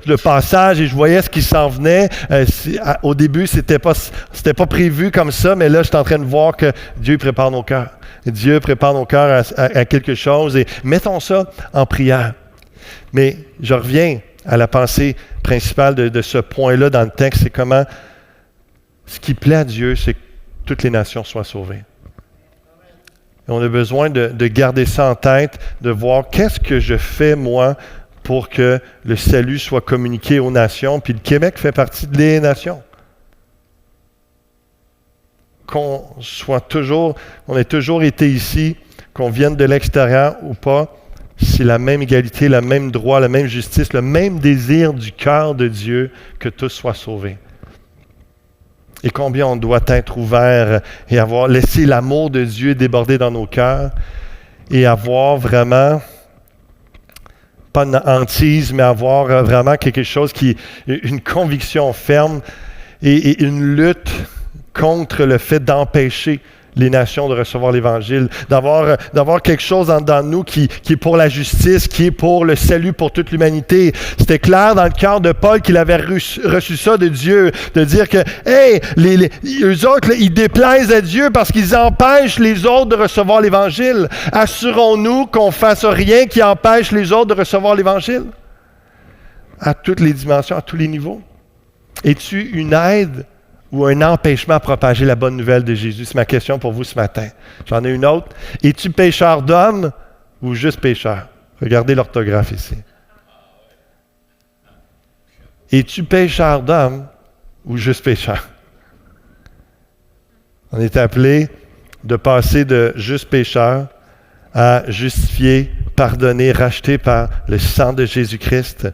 le passage, et je voyais ce qui s'en venait, au début, c'était pas prévu comme ça, mais là, je suis en train de voir que Dieu prépare nos cœurs. Dieu prépare nos cœurs à quelque chose et mettons ça en prière. Mais je reviens à la pensée principale de ce point-là dans le texte, c'est comment ce qui plaît à Dieu, c'est que toutes les nations soient sauvées. Et on a besoin de garder ça en tête, de voir qu'est-ce que je fais moi pour que le salut soit communiqué aux nations, puis le Québec fait partie des nations. Qu'on ait toujours été ici, qu'on vienne de l'extérieur ou pas, c'est la même égalité, le même droit, la même justice, le même désir du cœur de Dieu que tous soient sauvés. Et combien on doit être ouvert et avoir laissé l'amour de Dieu déborder dans nos cœurs et avoir vraiment, pas une hantise, mais avoir vraiment quelque chose une conviction ferme et une lutte contre le fait d'empêcher les nations de recevoir l'Évangile, d'avoir quelque chose en dedans de nous qui est pour la justice, qui est pour le salut pour toute l'humanité. C'était clair dans le cœur de Paul qu'il avait reçu ça de Dieu, de dire que, eux autres, là, ils déplaisent à Dieu parce qu'ils empêchent les autres de recevoir l'Évangile. Assurons-nous qu'on ne fasse rien qui empêche les autres de recevoir l'Évangile. À toutes les dimensions, à tous les niveaux. Es-tu une aide ou un empêchement à propager la bonne nouvelle de Jésus? C'est ma question pour vous ce matin. J'en ai une autre. Es-tu pécheur d'homme ou juste pécheur? Regardez l'orthographe ici. Es-tu pécheur d'homme ou juste pécheur? On est appelé de passer de juste pécheur à justifié, pardonné, racheté par le sang de Jésus-Christ.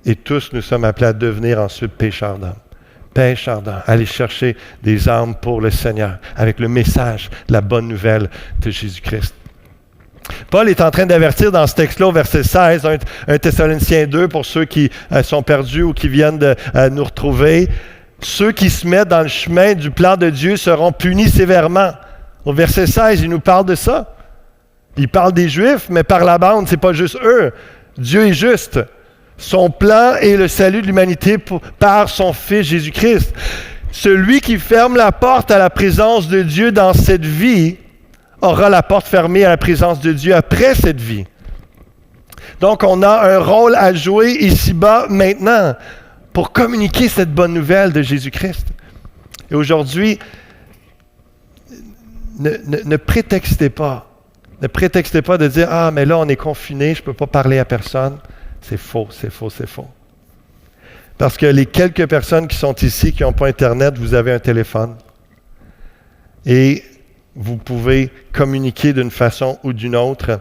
Et tous nous sommes appelés à devenir ensuite pécheurs d'hommes. Pécheurs d'hommes. Aller chercher des âmes pour le Seigneur avec le message, la bonne nouvelle de Jésus-Christ. Paul est en train d'avertir dans ce texte-là, au verset 16, 1 Thessaloniciens 2, pour ceux qui sont perdus ou qui viennent de nous retrouver. Ceux qui se mettent dans le chemin du plan de Dieu seront punis sévèrement. Au verset 16, il nous parle de ça. Il parle des Juifs, mais par la bande, c'est pas juste eux. Dieu est juste. Son plan est le salut de l'humanité par son Fils Jésus-Christ. Celui qui ferme la porte à la présence de Dieu dans cette vie aura la porte fermée à la présence de Dieu après cette vie. Donc, on a un rôle à jouer ici-bas maintenant pour communiquer cette bonne nouvelle de Jésus-Christ. Et aujourd'hui, ne prétextez pas. Ne prétextez pas de dire « Ah, mais là, on est confiné, je ne peux pas parler à personne. » C'est faux, c'est faux, c'est faux. Parce que les quelques personnes qui sont ici, qui n'ont pas Internet, vous avez un téléphone. Et vous pouvez communiquer d'une façon ou d'une autre.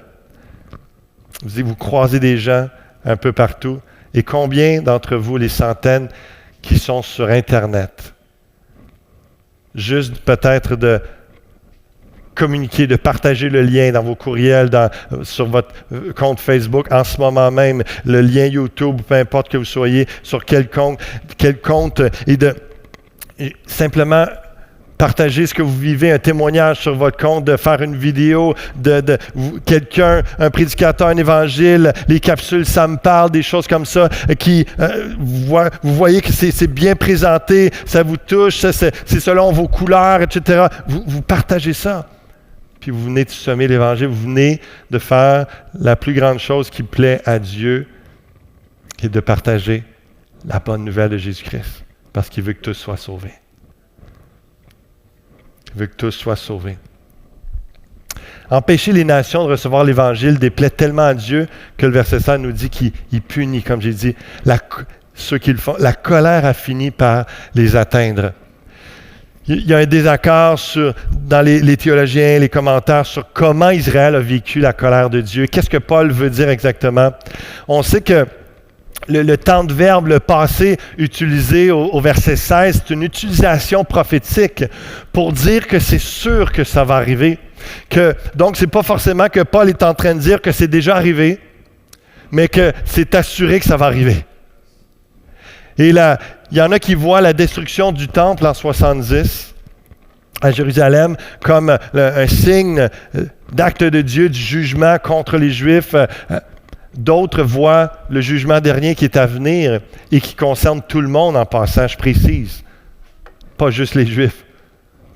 Vous croisez des gens un peu partout. Et combien d'entre vous, les centaines, qui sont sur Internet? Juste peut-être de communiquer, de partager le lien dans vos courriels, sur votre compte Facebook, en ce moment même, le lien YouTube, peu importe que vous soyez, sur quel compte, et simplement partager ce que vous vivez, un témoignage sur votre compte, de faire une vidéo de quelqu'un, un prédicateur, un évangile, les capsules, ça me parle, des choses comme ça, qui, vous voyez que c'est bien présenté, ça vous touche, c'est selon vos couleurs, etc. Vous partagez ça. Puis vous venez de semer l'Évangile, vous venez de faire la plus grande chose qui plaît à Dieu, qui est de partager la bonne nouvelle de Jésus-Christ, parce qu'il veut que tous soient sauvés. Il veut que tous soient sauvés. Empêcher les nations de recevoir l'Évangile déplaît tellement à Dieu que le verset 5 nous dit qu'il punit, comme j'ai dit, ceux qui le font. La colère a fini par les atteindre. Il y a un désaccord dans les théologiens, les commentaires sur comment Israël a vécu la colère de Dieu. Qu'est-ce que Paul veut dire exactement? On sait que le temps de verbe, le passé utilisé au verset 16, c'est une utilisation prophétique pour dire que c'est sûr que ça va arriver. Donc, ce n'est pas forcément que Paul est en train de dire que c'est déjà arrivé, mais que c'est assuré que ça va arriver. Et là, il y en a qui voient la destruction du temple en 70 à Jérusalem comme un signe d'acte de Dieu, du jugement contre les Juifs. D'autres voient le jugement dernier qui est à venir et qui concerne tout le monde en passant, je précise, pas juste les Juifs.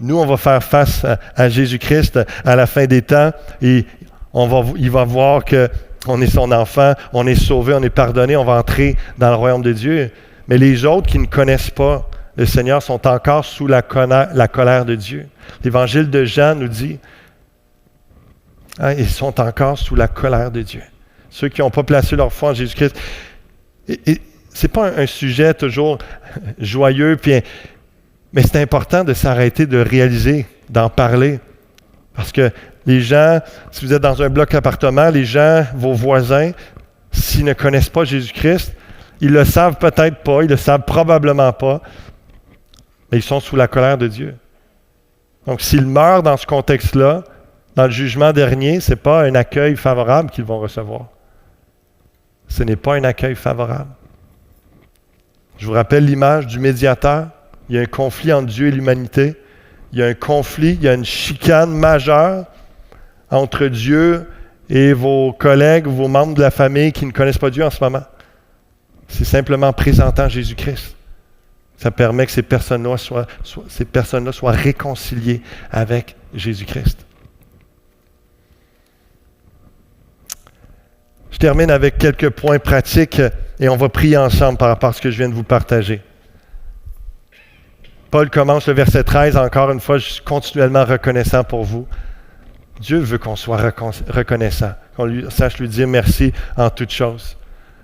Nous, on va faire face à Jésus-Christ à la fin des temps et il va voir qu'on est son enfant, on est sauvé, on est pardonné, on va entrer dans le royaume de Dieu. Mais les autres qui ne connaissent pas le Seigneur sont encore sous la colère de Dieu. L'Évangile de Jean nous dit, ils sont encore sous la colère de Dieu. Ceux qui n'ont pas placé leur foi en Jésus-Christ. Et ce n'est pas un sujet toujours joyeux, mais c'est important de s'arrêter, de réaliser, d'en parler. Parce que les gens, si vous êtes dans un bloc appartement, les gens, vos voisins, s'ils ne connaissent pas Jésus-Christ, ils le savent peut-être pas, ils le savent probablement pas, mais ils sont sous la colère de Dieu. Donc, s'ils meurent dans ce contexte-là, dans le jugement dernier, ce n'est pas un accueil favorable qu'ils vont recevoir. Ce n'est pas un accueil favorable. Je vous rappelle l'image du médiateur. Il y a un conflit entre Dieu et l'humanité. Il y a un conflit, il y a une chicane majeure entre Dieu et vos collègues, vos membres de la famille qui ne connaissent pas Dieu en ce moment. C'est simplement présentant Jésus-Christ. Ça permet que ces personnes-là soient réconciliées avec Jésus-Christ. Je termine avec quelques points pratiques et on va prier ensemble par rapport à ce que je viens de vous partager. Paul commence le verset 13, encore une fois, je suis continuellement reconnaissant pour vous. Dieu veut qu'on soit reconnaissant, qu'on sache lui dire merci en toutes choses.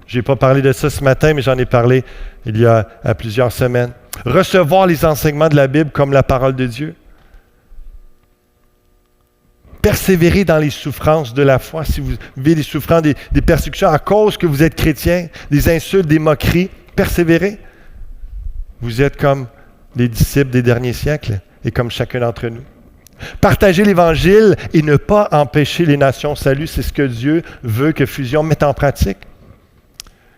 Je n'ai pas parlé de ça ce matin, mais j'en ai parlé il y a plusieurs semaines. Recevoir les enseignements de la Bible comme la parole de Dieu. Persévérer dans les souffrances de la foi. Si vous vivez des souffrances, des persécutions à cause que vous êtes chrétien, des insultes, des moqueries, persévérez. Vous êtes comme les disciples des derniers siècles et comme chacun d'entre nous. Partager l'Évangile et ne pas empêcher les nations au salut, c'est ce que Dieu veut que Fusion mette en pratique.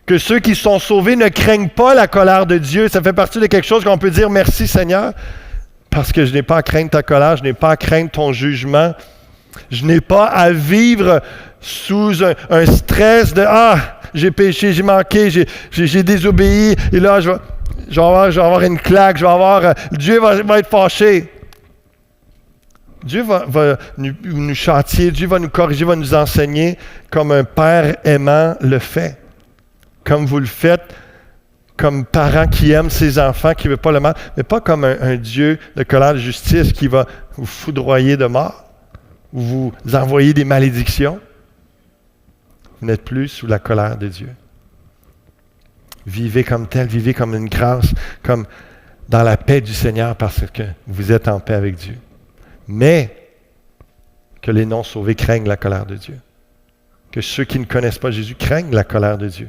Que ceux qui sont sauvés ne craignent pas la colère de Dieu. Ça fait partie de quelque chose qu'on peut dire merci Seigneur, parce que je n'ai pas à craindre ta colère, je n'ai pas à craindre ton jugement. Je n'ai pas à vivre sous un stress de « Ah, j'ai péché, j'ai manqué, j'ai désobéi, et là, je vais avoir une claque, Dieu va être fâché. » Dieu va nous châtier, Dieu va nous corriger, va nous enseigner comme un père aimant le fait. Comme vous le faites, comme parent qui aime ses enfants, qui ne veut pas le mal, mais pas comme un Dieu de colère de justice qui va vous foudroyer de mort, ou vous envoyer des malédictions. Vous n'êtes plus sous la colère de Dieu. Vivez comme tel, vivez comme une grâce, comme dans la paix du Seigneur parce que vous êtes en paix avec Dieu. Mais que les non-sauvés craignent la colère de Dieu. Que ceux qui ne connaissent pas Jésus craignent la colère de Dieu.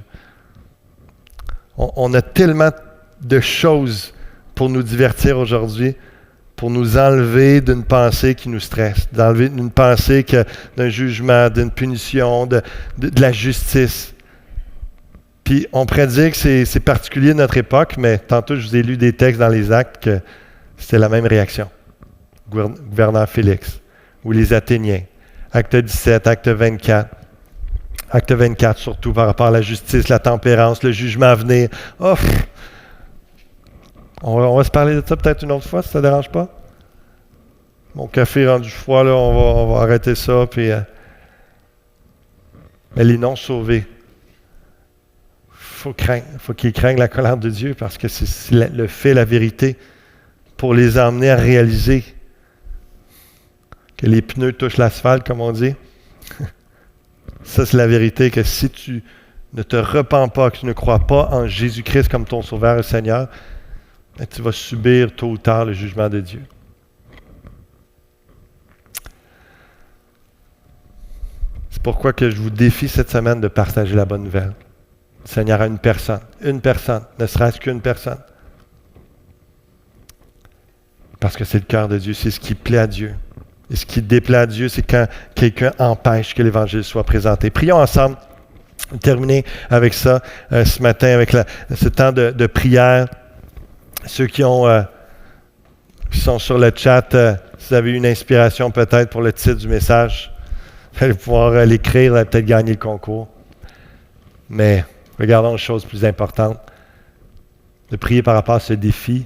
On a tellement de choses pour nous divertir aujourd'hui, pour nous enlever d'une pensée qui nous stresse, d'enlever d'une pensée d'un jugement, d'une punition, de la justice. Puis on pourrait dire que c'est particulier de notre époque, mais tantôt je vous ai lu des textes dans les Actes que c'était la même réaction. Gouverneur Félix, ou les Athéniens, Acte 17, Acte 24. Acte 24 surtout par rapport à la justice, la tempérance, le jugement à venir. Oh, on va se parler de ça peut-être une autre fois, si ça ne dérange pas. Mon café est rendu froid, là, on va arrêter ça. Puis, mais les non-sauvés, faut qu'ils craignent la colère de Dieu parce que c'est le fait, la vérité, pour les emmener à réaliser que les pneus touchent l'asphalte, comme on dit. Ça, c'est la vérité, que si tu ne te repens pas, que tu ne crois pas en Jésus-Christ comme ton Sauveur et Seigneur, tu vas subir tôt ou tard le jugement de Dieu. C'est pourquoi que je vous défie cette semaine de partager la bonne nouvelle. Le Seigneur a une personne, ne serait-ce qu'une personne. Parce que c'est le cœur de Dieu, c'est ce qui plaît à Dieu. Et ce qui déplaît à Dieu, c'est quand quelqu'un empêche que l'Évangile soit présenté. Prions ensemble. Terminer avec ça ce matin, avec ce temps de prière. Ceux qui sont sur le chat, si vous avez une inspiration peut-être pour le titre du message, vous allez pouvoir l'écrire, vous allez peut-être gagner le concours. Mais regardons une chose plus importante. De prier par rapport à ce défi.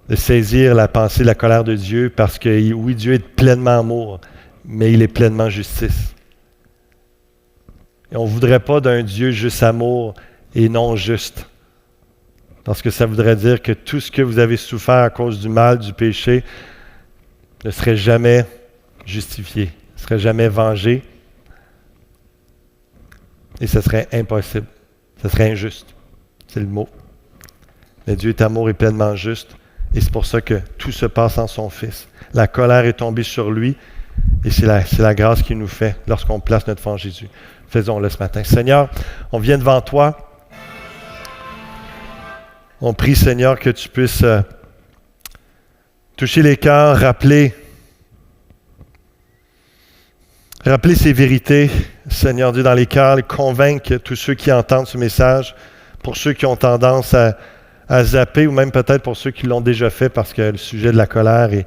De saisir la pensée, la colère de Dieu, parce que oui, Dieu est pleinement amour, mais il est pleinement justice. Et on ne voudrait pas d'un Dieu juste amour et non juste. Parce que ça voudrait dire que tout ce que vous avez souffert à cause du mal, du péché, ne serait jamais justifié, ne serait jamais vengé. Et ce serait impossible. Ce serait injuste. C'est le mot. Mais Dieu est amour et pleinement juste. Et c'est pour ça que tout se passe en son Fils. La colère est tombée sur lui et c'est la grâce qu'il nous fait lorsqu'on place notre foi en Jésus. Faisons-le ce matin. Seigneur, on vient devant toi. On prie, Seigneur, que tu puisses toucher les cœurs, rappeler ces vérités, Seigneur Dieu, dans les cœurs, et convaincre tous ceux qui entendent ce message, pour ceux qui ont tendance à zapper, ou même peut-être pour ceux qui l'ont déjà fait parce que le sujet de la colère et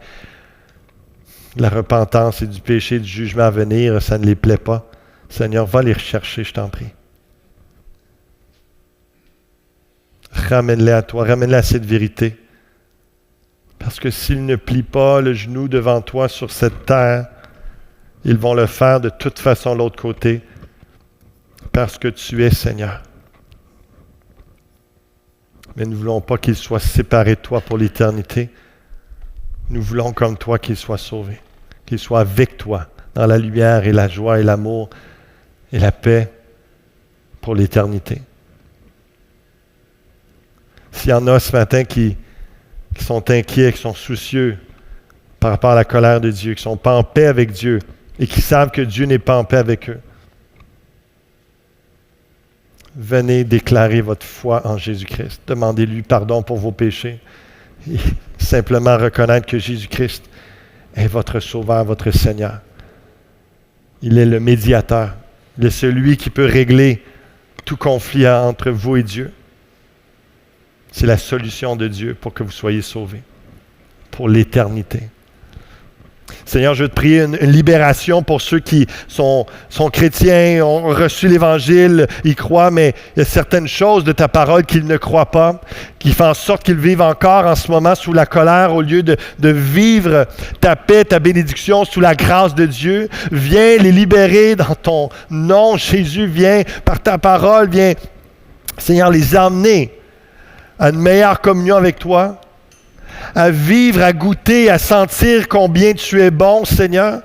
de la repentance et du péché, du jugement à venir, ça ne les plaît pas. Seigneur, va les rechercher, je t'en prie. Ramène-les à toi, ramène-les à cette vérité. Parce que s'ils ne plient pas le genou devant toi sur cette terre, ils vont le faire de toute façon de l'autre côté, parce que tu es Seigneur. Mais nous ne voulons pas qu'ils soient séparés de toi pour l'éternité. Nous voulons comme toi qu'ils soient sauvés, qu'ils soient avec toi dans la lumière et la joie et l'amour et la paix pour l'éternité. S'il y en a ce matin qui sont inquiets, qui sont soucieux par rapport à la colère de Dieu, qui ne sont pas en paix avec Dieu et qui savent que Dieu n'est pas en paix avec eux, venez déclarer votre foi en Jésus-Christ. Demandez-lui pardon pour vos péchés. Et simplement reconnaître que Jésus-Christ est votre Sauveur, votre Seigneur. Il est le médiateur. Il est celui qui peut régler tout conflit entre vous et Dieu. C'est la solution de Dieu pour que vous soyez sauvés pour l'éternité. Seigneur, je veux te prier une libération pour ceux qui sont chrétiens, ont reçu l'Évangile, ils croient, mais il y a certaines choses de ta parole qu'ils ne croient pas, qui font en sorte qu'ils vivent encore en ce moment sous la colère au lieu de vivre ta paix, ta bénédiction sous la grâce de Dieu. Viens les libérer dans ton nom, Jésus. Viens par ta parole, viens, Seigneur, les emmener à une meilleure communion avec toi, à vivre, à goûter, à sentir combien tu es bon, Seigneur.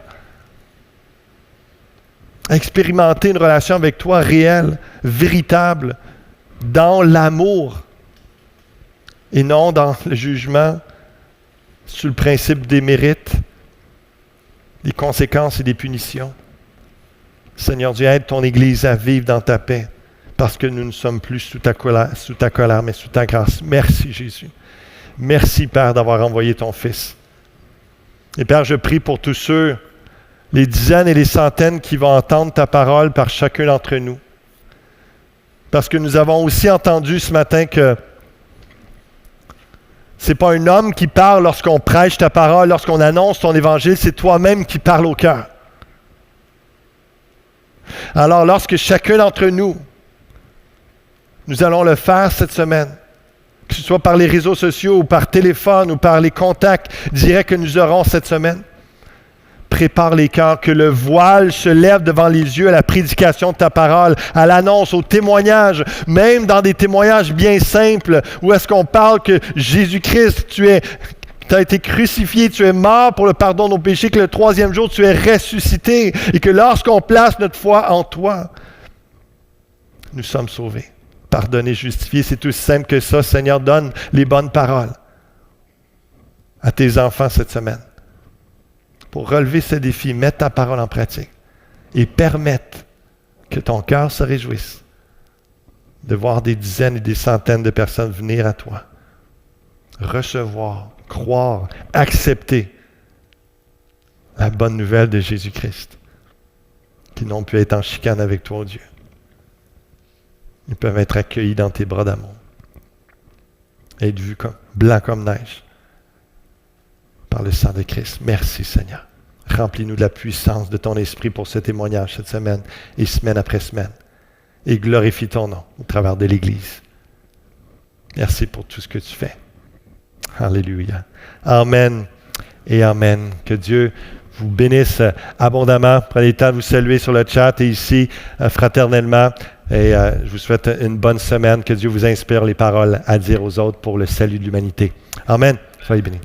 À expérimenter une relation avec toi réelle, véritable, dans l'amour et non dans le jugement, sur le principe des mérites, des conséquences et des punitions. Seigneur Dieu, aide ton Église à vivre dans ta paix parce que nous ne sommes plus sous ta colère, mais sous ta grâce. Merci Jésus. Merci, Père, d'avoir envoyé ton Fils. Et Père, je prie pour tous ceux, les dizaines et les centaines qui vont entendre ta parole par chacun d'entre nous. Parce que nous avons aussi entendu ce matin que ce n'est pas un homme qui parle lorsqu'on prêche ta parole, lorsqu'on annonce ton évangile, c'est toi-même qui parles au cœur. Alors, lorsque chacun d'entre nous allons le faire cette semaine, que ce soit par les réseaux sociaux ou par téléphone ou par les contacts directs que nous aurons cette semaine. Prépare les cœurs, que le voile se lève devant les yeux à la prédication de ta parole, à l'annonce, au témoignage, même dans des témoignages bien simples, où est-ce qu'on parle que Jésus-Christ, tu as été crucifié, tu es mort pour le pardon de nos péchés, que le troisième jour, tu es ressuscité, et que lorsqu'on place notre foi en toi, nous sommes sauvés. Pardonner, justifier, c'est aussi simple que ça. Seigneur, donne les bonnes paroles à tes enfants cette semaine pour relever ce défi, mettre ta parole en pratique et permettre que ton cœur se réjouisse de voir des dizaines et des centaines de personnes venir à toi, recevoir, croire, accepter la bonne nouvelle de Jésus-Christ, qui n'ont pu être en chicane avec toi, oh Dieu. Ils peuvent être accueillis dans tes bras d'amour. Être vus comme blancs comme neige par le sang de Christ. Merci Seigneur. Remplis-nous de la puissance de ton esprit pour ce témoignage cette semaine et semaine après semaine. Et glorifie ton nom au travers de l'Église. Merci pour tout ce que tu fais. Alléluia. Amen et amen. Que Dieu vous bénisse abondamment. Prenez le temps de vous saluer sur le chat et ici fraternellement. Et je vous souhaite une bonne semaine. Que Dieu vous inspire les paroles à dire aux autres pour le salut de l'humanité. Amen. Soyez bénis.